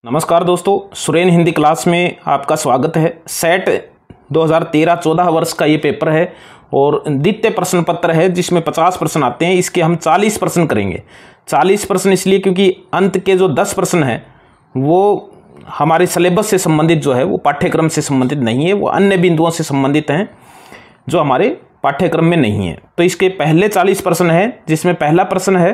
नमस्कार दोस्तों, सुरेन हिंदी क्लास में आपका स्वागत है। सेट 2013-14 वर्ष का ये पेपर है और द्वितीय प्रश्न पत्र है जिसमें 50 प्रश्न आते हैं। इसके हम 40 प्रश्न करेंगे। 40 प्रश्न इसलिए क्योंकि अंत के जो 10 प्रश्न हैं वो हमारे सिलेबस से संबंधित जो है वो पाठ्यक्रम से संबंधित नहीं है, वो अन्य बिंदुओं से संबंधित हैं जो हमारे पाठ्यक्रम में नहीं है। तो इसके पहले 40 प्रश्न हैं जिसमें पहला प्रश्न है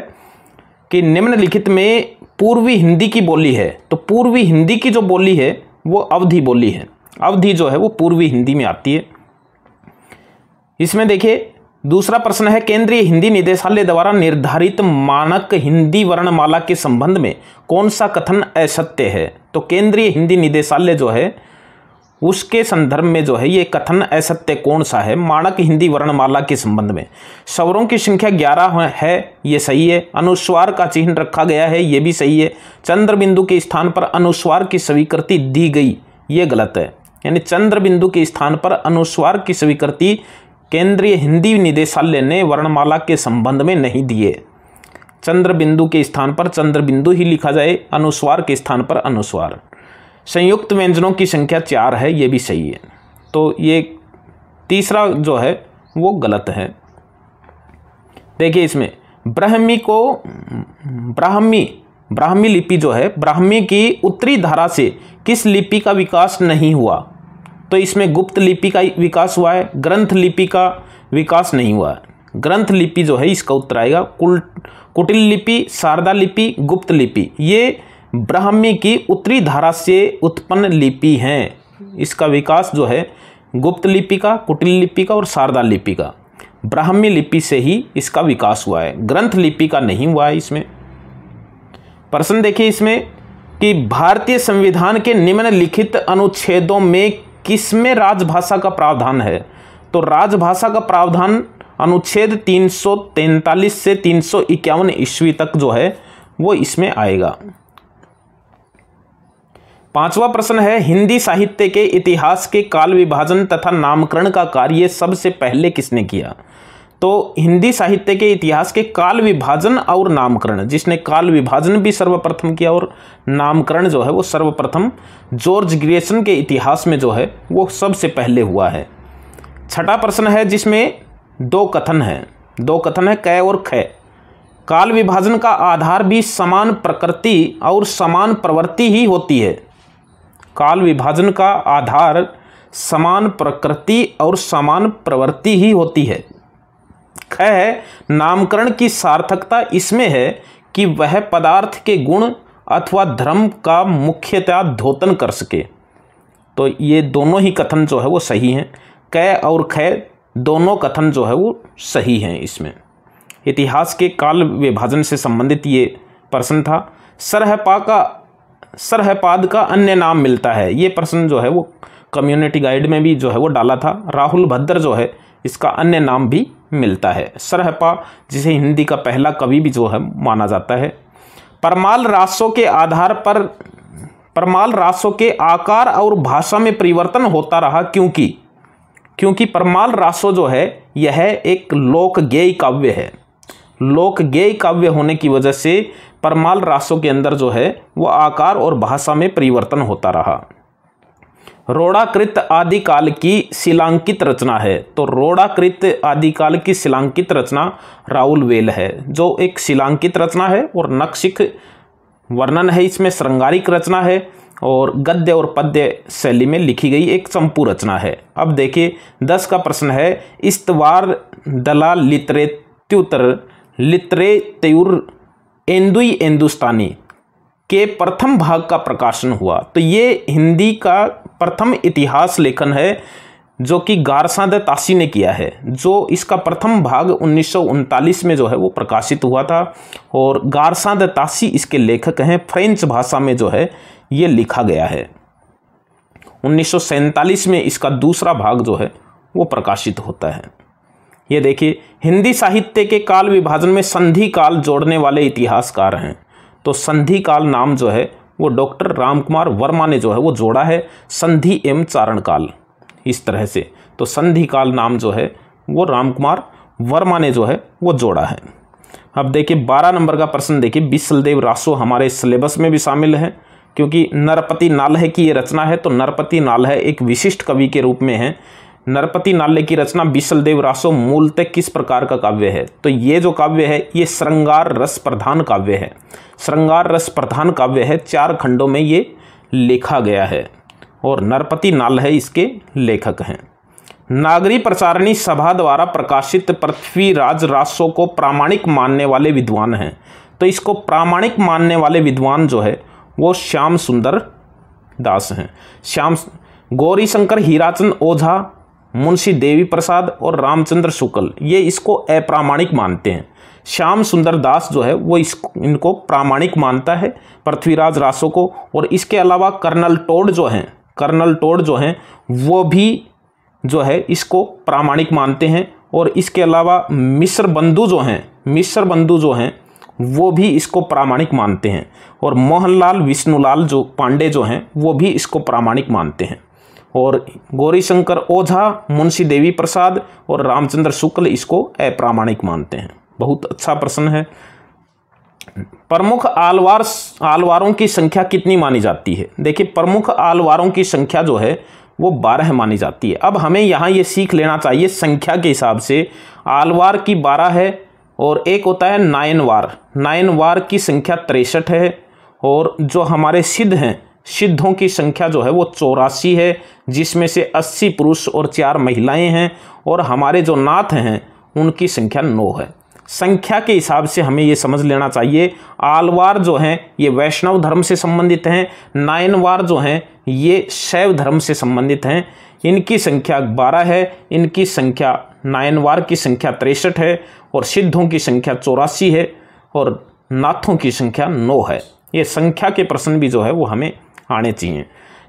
कि निम्नलिखित में पूर्वी हिंदी की बोली है। तो पूर्वी हिंदी की जो बोली है वो अवधी बोली है। अवधी जो है वो पूर्वी हिंदी में आती है। इसमें देखिए दूसरा प्रश्न है, केंद्रीय हिंदी निदेशालय द्वारा निर्धारित मानक हिंदी वर्णमाला के संबंध में कौन सा कथन असत्य है। तो केंद्रीय हिंदी निदेशालय जो है उसके संदर्भ में जो है ये कथन असत्य कौन सा है मानक हिंदी वर्णमाला के संबंध में। स्वरों की संख्या 11 है, ये सही है। अनुस्वार का चिन्ह रखा गया है, ये भी सही है। चंद्र बिंदु के स्थान पर अनुस्वार की स्वीकृति दी गई, ये गलत है। यानी चंद्र बिंदु के स्थान पर अनुस्वार की स्वीकृति केंद्रीय हिंदी निदेशालय ने वर्णमाला के संबंध में नहीं दिए। चंद्र बिंदु के स्थान पर चंद्र बिंदु ही लिखा जाए, अनुस्वार के स्थान पर अनुस्वार। संयुक्त व्यंजनों की संख्या 4 है, ये भी सही है। तो ये तीसरा जो है वो गलत है। देखिए इसमें ब्राह्मी लिपि जो है, ब्राह्मी की उत्तरी धारा से किस लिपि का विकास नहीं हुआ। तो इसमें गुप्त लिपि का विकास हुआ है, ग्रंथ लिपि का विकास नहीं हुआ है। ग्रंथ लिपि जो है इसका उत्तर आएगा। कुटिल लिपि, शारदा लिपि, गुप्त लिपि, ये ब्राह्मी की उत्तरी धारा से उत्पन्न लिपि हैं। इसका विकास जो है गुप्त लिपि का, कुटिल लिपि का और शारदा लिपि का, ब्राह्मी लिपि से ही इसका विकास हुआ है, ग्रंथ लिपि का नहीं हुआ है। इसमें प्रश्न देखिए इसमें कि भारतीय संविधान के निम्नलिखित अनुच्छेदों में किसमें राजभाषा का प्रावधान है। तो राजभाषा का प्रावधान अनुच्छेद 343 से 351 ईस्वी तक जो है वो इसमें आएगा। पांचवा प्रश्न है, हिंदी साहित्य के इतिहास के काल विभाजन तथा नामकरण का कार्य सबसे पहले किसने किया। तो हिंदी साहित्य के इतिहास के काल विभाजन और नामकरण, जिसने काल विभाजन भी सर्वप्रथम किया और नामकरण जो है वो सर्वप्रथम जॉर्ज ग्रेसन के इतिहास में जो है वो सबसे पहले हुआ है। छठा प्रश्न है जिसमें दो कथन है क और ख। काल विभाजन का आधार भी समान प्रकृति और समान प्रवृत्ति ही होती है। काल विभाजन का आधार समान प्रकृति और समान प्रवृत्ति ही होती है। ख है, नामकरण की सार्थकता इसमें है कि वह पदार्थ के गुण अथवा धर्म का मुख्यतः द्योतन कर सके। तो ये दोनों ही कथन जो है वो सही हैं। क और ख दोनों कथन जो है वो सही हैं। इसमें इतिहास के काल विभाजन से संबंधित ये प्रश्न था। सरहपाद का अन्य नाम मिलता है, ये प्रश्न जो है वो कम्युनिटी गाइड में भी जो है वो डाला था। राहुल भद्र जो है इसका अन्य नाम भी मिलता है। सरहपा जिसे हिंदी का पहला कवि भी जो है माना जाता है। परमाल रासों के आधार पर परमाल रासों के आकार और भाषा में परिवर्तन होता रहा, क्योंकि परमाल रासो जो है यह एक लोक गेय काव्य है। लोक गेय काव्य होने की वजह से परमाल रासों के अंदर जो है वो आकार और भाषा में परिवर्तन होता रहा। रोड़ाकृत आदिकाल की शिलांकित रचना है। तो रोड़ाकृत आदिकाल की शिलांकित रचना राउल वेल है, जो एक शिलांकित रचना है और नक्शिक वर्णन है। इसमें श्रृंगारिक रचना है और गद्य और पद्य शैली में लिखी गई एक चंपू रचना है। अब देखिए 10 का प्रश्न है, इस्तवार दला लित्रेत्युर एंदुई एंदुस्तानी के प्रथम भाग का प्रकाशन हुआ। तो ये हिंदी का प्रथम इतिहास लेखन है जो कि गारसाद तासी ने किया है। जो इसका प्रथम भाग 1939 में जो है वो प्रकाशित हुआ था और गारसाद तासी इसके लेखक हैं। फ्रेंच भाषा में जो है ये लिखा गया है। 1947 में इसका दूसरा भाग जो है वो प्रकाशित होता है। ये देखिए हिंदी साहित्य के काल विभाजन में संधि काल जोड़ने वाले इतिहासकार हैं। तो संधि काल नाम जो है वो डॉक्टर रामकुमार वर्मा ने जो है वो जोड़ा है, संधि एवं चारण काल, इस तरह से। तो संधि काल नाम जो है वो रामकुमार वर्मा ने जो है वो जोड़ा है। अब देखिए 12 नंबर का प्रश्न देखिए, विसलदेव रासो हमारे सिलेबस में भी शामिल है। क्योंकि नरपति नाल्ह की ये रचना है, तो नरपति नाल्ह एक विशिष्ट कवि के रूप में है। नरपति नाल्ह की रचना बिसलदेव रासो मूलतः किस प्रकार का काव्य है? तो ये जो काव्य है ये श्रृंगार रस प्रधान काव्य है। श्रृंगार रस प्रधान काव्य है, 4 खंडों में ये लिखा गया है और नरपति नाल्ह इसके लेखक हैं। नागरी प्रचारणी सभा द्वारा प्रकाशित पृथ्वीराज रासो को प्रामाणिक मानने वाले विद्वान हैं। तो इसको प्रामाणिक मानने वाले विद्वान जो है वो श्याम सुंदर दास हैं। गौरी शंकर हीराचंद ओझा, मुंशी देवी प्रसाद और रामचंद्र शुक्ल ये इसको अप्रामाणिक मानते हैं। श्याम सुंदर दास जो है वो इनको प्रामाणिक मानता है पृथ्वीराज रासो को। और इसके अलावा कर्नल टोड जो हैं वो भी जो है इसको प्रामाणिक मानते हैं। और इसके अलावा मिश्र बंधु जो हैं वो भी इसको प्रामाणिक मानते हैं। और मोहनलाल विष्णुलाल जो पांडे जो हैं वो भी इसको प्रामाणिक मानते हैं। और गौरीशंकर ओझा, मुंशी देवी प्रसाद और रामचंद्र शुक्ल इसको अप्रामाणिक मानते हैं। बहुत अच्छा प्रश्न है। प्रमुख आलवारों की संख्या कितनी मानी जाती है? देखिए, प्रमुख आलवारों की संख्या जो है वो 12 मानी जाती है। अब हमें यहाँ ये सीख लेना चाहिए संख्या के हिसाब से। आलवार की 12 है और एक होता है नायनवार की संख्या 63 है। और जो हमारे सिद्ध हैं, सिद्धों की संख्या जो है वो 84 है, जिसमें से 80 पुरुष और 4 महिलाएं हैं। और हमारे जो नाथ हैं उनकी संख्या 9 है। संख्या के हिसाब से हमें ये समझ लेना चाहिए, आलवार जो हैं ये वैष्णव धर्म से संबंधित हैं, नायनवार जो हैं ये शैव धर्म से संबंधित हैं। इनकी संख्या 12 है, इनकी संख्या नायनवार की संख्या 63 है और सिद्धों की संख्या 84 है और नाथों की संख्या 9 है। ये संख्या के प्रश्न भी जो है वो हमें आने चाहिए।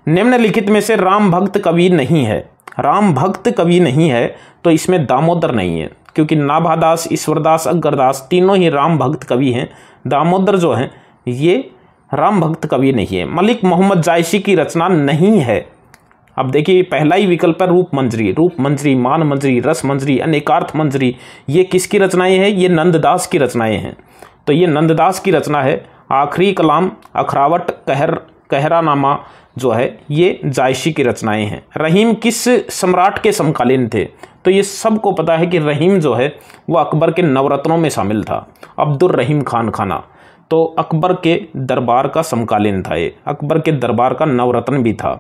निम्नलिखित में से राम भक्त कवि नहीं है। राम भक्त कवि नहीं है तो इसमें दामोदर नहीं है, क्योंकि नाभादास, ईश्वरदास, अग्रदास तीनों ही राम भक्त कवि हैं। दामोदर जो हैं ये राम भक्त कवि नहीं है। मलिक मोहम्मद जायसी की रचना नहीं है। अब देखिए, पहला ही विकल्प है रूप मंजरी, मान मंजरी, रस मंजरी, अनेकार्थ मंजरी। ये किसकी रचनाएं हैं? ये नंददास की रचनाएं हैं। तो ये नंददास की रचना है। आखिरी कलाम, अखरावट, कहरानामा जो है ये जायसी की रचनाएं हैं। रहीम किस सम्राट के समकालीन थे? तो ये सबको पता है कि रहीम जो है वो अकबर के नवरत्नों में शामिल था। अब्दुल रहीम खान खाना तो अकबर के दरबार का समकालीन था, ये अकबर के दरबार का नवरत्न भी था।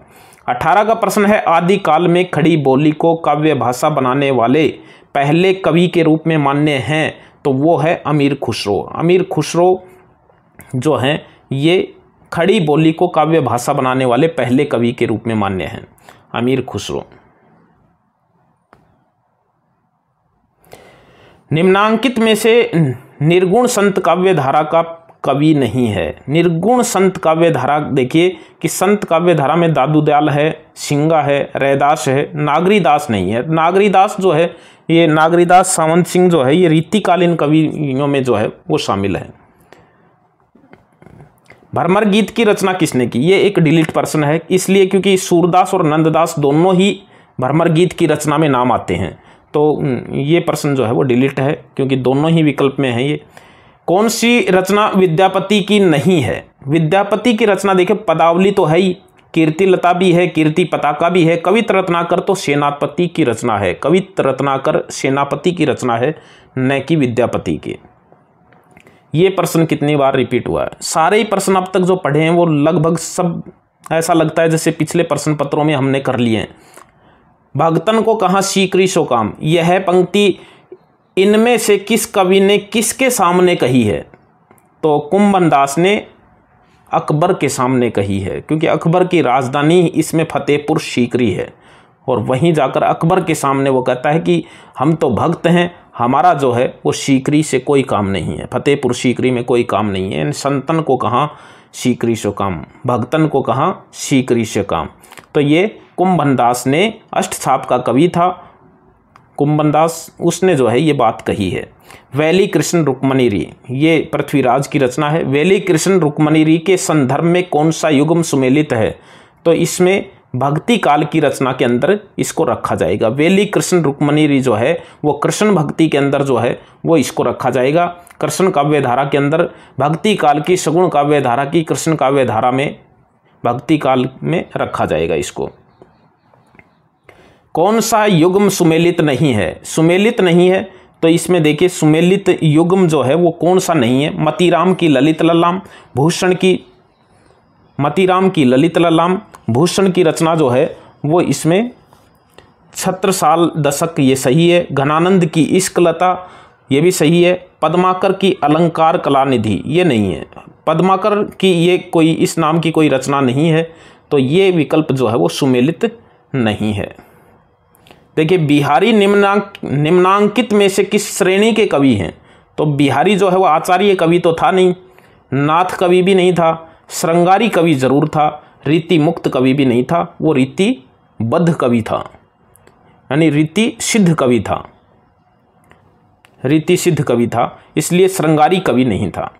18 का प्रश्न है, आदिकाल में खड़ी बोली को काव्य भाषा बनाने वाले पहले कवि के रूप में मान्य हैं। तो वो है अमीर खुसरो। अमीर खुसरो जो हैं ये खड़ी बोली को काव्य भाषा बनाने वाले पहले कवि के रूप में मान्य हैं, अमीर खुसरो। निम्नांकित में से निर्गुण संत काव्य धारा का कवि नहीं है। निर्गुण संत काव्य धारा देखिए कि संत काव्य धारा में दादू दयाल है, सिंगा है, रैदास है, नागरीदास नहीं है। नागरीदास जो है ये नागरीदास सावंत सिंह जो है ये रीतिकालीन कवियों में जो है वो शामिल है। भरमर गीत की रचना किसने की? ये एक डिलीट प्रश्न है, इसलिए क्योंकि सूरदास और नंददास दोनों ही भरमर गीत की रचना में नाम आते हैं। तो ये प्रश्न जो है वो डिलीट है, क्योंकि दोनों ही विकल्प में है। ये कौन सी रचना विद्यापति की नहीं है? विद्यापति की रचना देखिए, पदावली तो है ही, कीर्ति लता भी है, कीर्ति पताका भी है, कवित रत्नाकर तो सेनापति की रचना है। कवित रत्नाकर सेनापति की रचना है, न कि विद्यापति की। ये प्रश्न कितनी बार रिपीट हुआ है? सारे ही प्रश्न अब तक जो पढ़े हैं वो लगभग सब ऐसा लगता है जैसे पिछले प्रश्न पत्रों में हमने कर लिए हैं। भगतन को कहाँ सीकरी सो काम, यह पंक्ति इनमें से किस कवि ने किसके सामने कही है? तो कुंभन दास ने अकबर के सामने कही है, क्योंकि अकबर की राजधानी इसमें फतेहपुर सीकरी है। और वहीं जाकर अकबर के सामने वो कहता है कि हम तो भक्त हैं, हमारा जो है वो सीकरी से कोई काम नहीं है, फतेहपुर सीकरी में कोई काम नहीं है। संतन को कहाँ सीकरी से काम, भगतन को कहाँ सीकरी से काम। तो ये कुंभन दास ने अष्टछाप का कवि था, कुंभन दास, उसने जो है ये बात कही है। वैली कृष्ण रुक्मणीरी ये पृथ्वीराज की रचना है। वैली कृष्ण रुक्मणीरी के संदर्भ में कौन सा युग्म सुमेलित है? तो इसमें भक्ति काल की रचना के अंदर इसको रखा जाएगा। वैली कृष्ण रुक्मणीरी जो है वो कृष्ण भक्ति के अंदर जो है वो इसको रखा जाएगा। कृष्ण काव्य धारा के अंदर भक्ति काल की, सगुण काव्य धारा की, कृष्ण काव्य धारा में भक्ति काल में रखा जाएगा इसको। कौन सा युग्म सुमेलित नहीं है? सुमेलित नहीं है तो इसमें देखिए सुमेलित युग्म जो है वो कौन सा नहीं है? मतीराम की ललित ललाम, भूषण की मतीराम की ललित ललाम, भूषण की रचना जो है वो इसमें छत्रसाल दशक, ये सही है। घनानंद की इश्कलता, ये भी सही है। पद्माकर की अलंकार कलानिधि, ये नहीं है। पद्माकर की ये कोई इस नाम की कोई रचना नहीं है, तो ये विकल्प जो है वो सुमेलित नहीं है। देखिए बिहारी निम्नांकित में से किस श्रेणी के कवि हैं? तो बिहारी जो है वो आचार्य कवि तो था नहीं, नाथ कवि भी नहीं था, श्रृंगारी कवि जरूर था, रीति मुक्त कवि भी नहीं था, वो रीतिबद्ध कवि था, यानी रीति सिद्ध कवि था, रीति सिद्ध कवि था, इसलिए श्रृंगारी कवि नहीं था।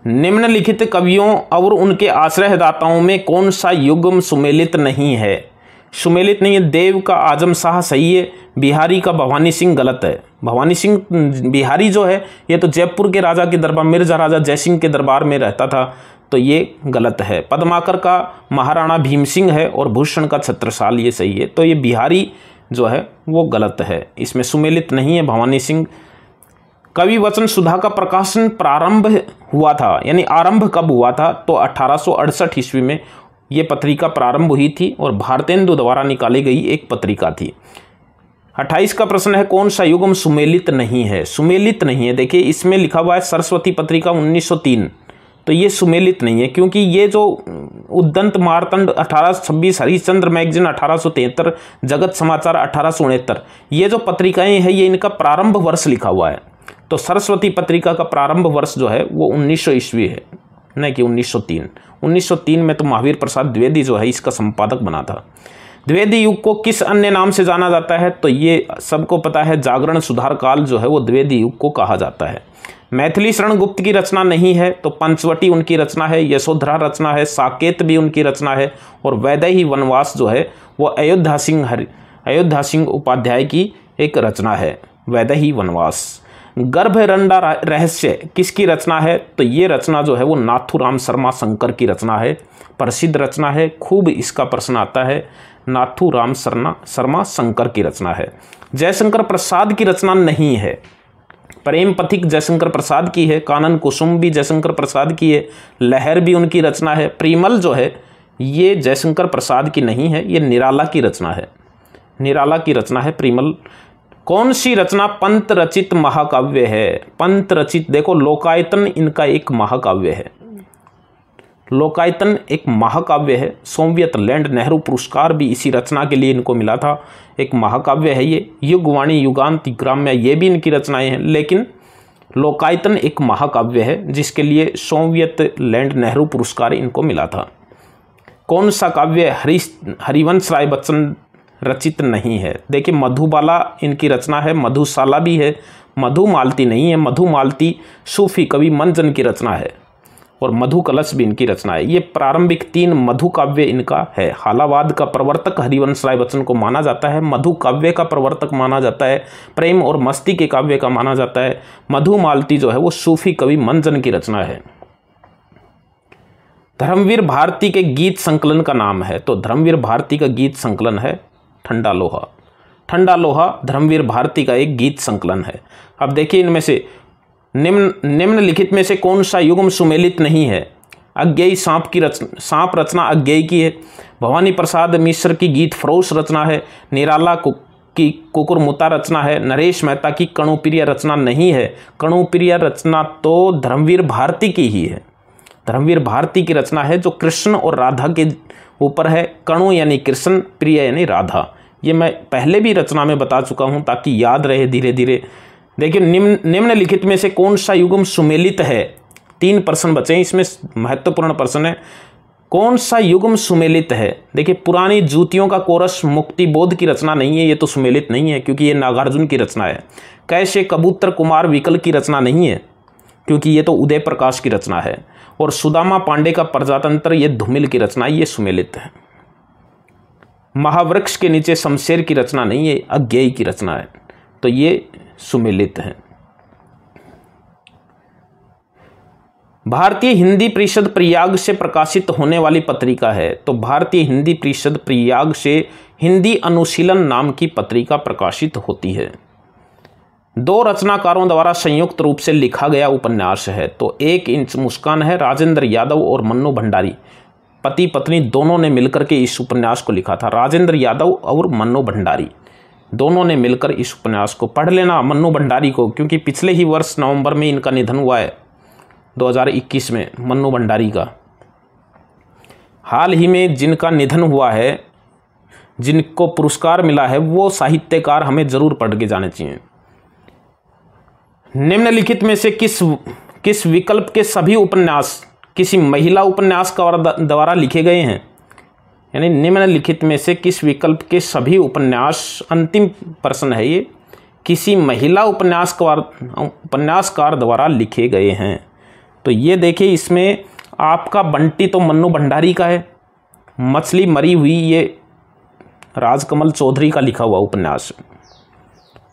निम्नलिखित कवियों और उनके आश्रयदाताओं में कौन सा युग्म सुमेलित नहीं है? सुमेलित नहीं है। देव का आजम शाह सही है, बिहारी का भवानी सिंह गलत है। भवानी सिंह बिहारी जो है ये तो जयपुर के राजा के दरबार, मिर्जा राजा जयसिंह के दरबार में रहता था, तो ये गलत है। पद्माकर का महाराणा भीम सिंह है और भूषण का छत्रसाल, ये सही है। तो ये बिहारी जो है वो गलत है, इसमें सुमेलित नहीं है भवानी सिंह। कवि वचन सुधा का प्रकाशन प्रारंभ हुआ था, यानी आरंभ कब हुआ था? तो 1868 ईस्वी में ये पत्रिका प्रारंभ हुई थी और भारतेंदु द्वारा निकाली गई एक पत्रिका थी। 28 का प्रश्न है कौन सा युग्म सुमेलित नहीं है? सुमेलित नहीं है। देखिए इसमें लिखा हुआ है सरस्वती पत्रिका 1903, तो ये सुमेलित नहीं है, क्योंकि ये जो उद्दंत मारतंड 1826, हरिश्चंद्र मैगजीन 1873, जगत समाचार 1869, ये जो पत्रिकाएं हैं ये इनका प्रारंभ वर्ष लिखा हुआ है। तो सरस्वती पत्रिका का प्रारंभ वर्ष जो है वो 1900 ईस्वी है, नहीं कि 1903। 1903 में तो महावीर प्रसाद द्विवेदी जो है इसका संपादक बना था। द्विवेदी युग को किस अन्य नाम से जाना जाता है? तो ये सबको पता है, जागरण सुधार काल जो है वो द्विवेदी युग को कहा जाता है। मैथिली शरण गुप्त की रचना नहीं है, तो पंचवटी उनकी रचना है, यशोधरा रचना है, साकेत भी उनकी रचना है, और वैदेही वनवास जो है वो अयोध्या सिंह उपाध्याय की एक रचना है, वैदेही वनवास। गर्भरंडा रहस्य किसकी रचना है? तो ये रचना जो है वो नाथूराम शर्मा शंकर की रचना है, प्रसिद्ध रचना है, खूब इसका प्रश्न आता है। नाथूराम शर्मा शंकर की रचना है। जयशंकर प्रसाद की रचना नहीं है। प्रेम पथिक जयशंकर प्रसाद की है, कानन कुसुम भी जयशंकर प्रसाद की है, लहर भी उनकी रचना है। प्रिमल जो है ये जयशंकर प्रसाद की नहीं है, ये निराला की रचना है, निराला की रचना है प्रिमल। कौन सी रचना पंत रचित महाकाव्य है? पंत रचित, देखो लोकायतन इनका एक महाकाव्य है, लोकायतन एक महाकाव्य है। सोवियत लैंड नेहरू पुरस्कार भी इसी रचना के लिए इनको मिला था, एक महाकाव्य है ये। युगवाणी, युगांत, ग्राम्य, ये भी इनकी रचनाएं हैं, लेकिन लोकायतन एक महाकाव्य है जिसके लिए सोवियत लैंड नेहरू पुरस्कार इनको मिला था। कौन सा काव्य हरिवंश राय बच्चन रचित नहीं है? देखिए मधुबाला इनकी रचना है, मधुशाला भी है, मधुमालती नहीं है। मधुमालती सूफी कवि मंजन की रचना है, और मधु कलश भी इनकी रचना है। ये प्रारंभिक 3 मधु काव्य इनका है। हालावाद का प्रवर्तक हरिवंश राय बच्चन को माना जाता है, मधु काव्य का प्रवर्तक माना जाता है, प्रेम और मस्ती के काव्य का माना जाता है। मधुमालती जो है वो सूफी कवि मंजन की रचना है। धर्मवीर भारती के गीत संकलन का नाम है, तो धर्मवीर भारती का गीत संकलन है ठंडा लोहा। ठंडा लोहा धर्मवीर भारती का एक गीत संकलन है। अब देखिए इनमें से निम्नलिखित में से कौन सा युग्म सुमेलित नहीं है? अज्ञेय सांप रचना अज्ञेय की है। भवानी प्रसाद मिश्र की गीत फरोश रचना है। निराला की कुकुरमुता रचना है। नरेश मेहता की कणुप्रिय रचना नहीं है। कणुप्रिय रचना तो धर्मवीर भारती की ही है, धर्मवीर भारती की रचना है जो कृष्ण और राधा के ऊपर है। कणु यानी कृष्ण, प्रिय यानी राधा। ये मैं पहले भी रचना में बता चुका हूँ ताकि याद रहे धीरे धीरे। देखिए निम्नलिखित में से कौन सा युग्म सुमेलित है? 3 प्रश्न बचे हैं, इसमें महत्वपूर्ण प्रश्न है कौन सा युग्म सुमेलित है। देखिए पुरानी जूतियों का कोरस मुक्तिबोध की रचना नहीं है, ये तो सुमेलित नहीं है क्योंकि ये नागार्जुन की रचना है। कैसे कबूतर कुमार विकल की रचना नहीं है क्योंकि ये तो उदय प्रकाश की रचना है। और सुदामा पांडे का प्रजातंत्र ये धूमिल की रचना, ये सुमेलित है। महावृक्ष के नीचे शमशेर की रचना नहीं है, अज्ञेय की रचना है, तो ये सुमेलित है। भारतीय हिंदी परिषद प्रयाग से प्रकाशित होने वाली पत्रिका है, तो भारतीय हिंदी परिषद प्रयाग से हिंदी अनुशीलन नाम की पत्रिका प्रकाशित होती है। दो रचनाकारों द्वारा संयुक्त रूप से लिखा गया उपन्यास है, तो 1 इंच मुस्कान है। राजेंद्र यादव और मन्नू भंडारी पति पत्नी दोनों ने मिलकर के इस उपन्यास को लिखा था। राजेंद्र यादव और मन्नू भंडारी दोनों ने मिलकर इस उपन्यास को पढ़ लेना। मन्नू भंडारी को, क्योंकि पिछले ही वर्ष नवंबर में इनका निधन हुआ है, 2021 में मन्नू भंडारी का। हाल ही में जिनका निधन हुआ है, जिनको पुरस्कार मिला है, वो साहित्यकार हमें जरूर पढ़ के जाने चाहिए। निम्नलिखित में से किस विकल्प के सभी उपन्यास किसी महिला उपन्यासकार द्वारा लिखे गए हैं? यानी निम्नलिखित में से किस विकल्प के सभी उपन्यास, अंतिम प्रश्न है ये, किसी महिला उपन्यासकार द्वारा लिखे गए हैं? तो ये देखिए, इसमें आपका बंटी तो मन्नू भंडारी का है, मछली मरी हुई ये राजकमल चौधरी का लिखा हुआ उपन्यास,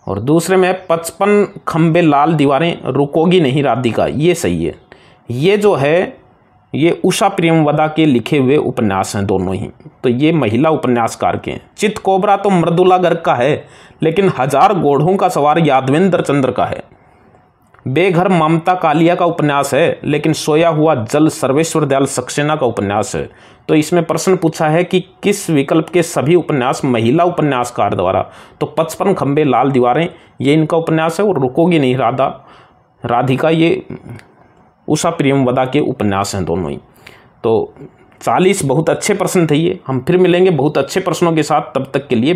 और दूसरे में 55 खंबे लाल दीवारें रुकोगी नहीं राधिका, ये सही है। ये जो है ये उषा प्रेमवदा के लिखे हुए उपन्यास हैं दोनों ही, तो ये महिला उपन्यासकार के हैं। चित कोबरा तो मृदुला गर्ग का है, लेकिन 1000 घोड़ों का सवार यादवेंद्र चंद्र का है। बेघर ममता कालिया का उपन्यास है, लेकिन सोया हुआ जल सर्वेश्वर दयाल सक्सेना का उपन्यास है। तो इसमें प्रश्न पूछा है कि किस विकल्प के सभी उपन्यास महिला उपन्यासकार द्वारा, तो 55 खंबे लाल दीवारें ये इनका उपन्यास है, और रुकोगी नहीं राधिका ये उषा प्रेमवदा के उपन्यास हैं दोनों ही। तो 40 बहुत अच्छे प्रश्न थे ये। हम फिर मिलेंगे बहुत अच्छे प्रश्नों के साथ, तब तक के लिए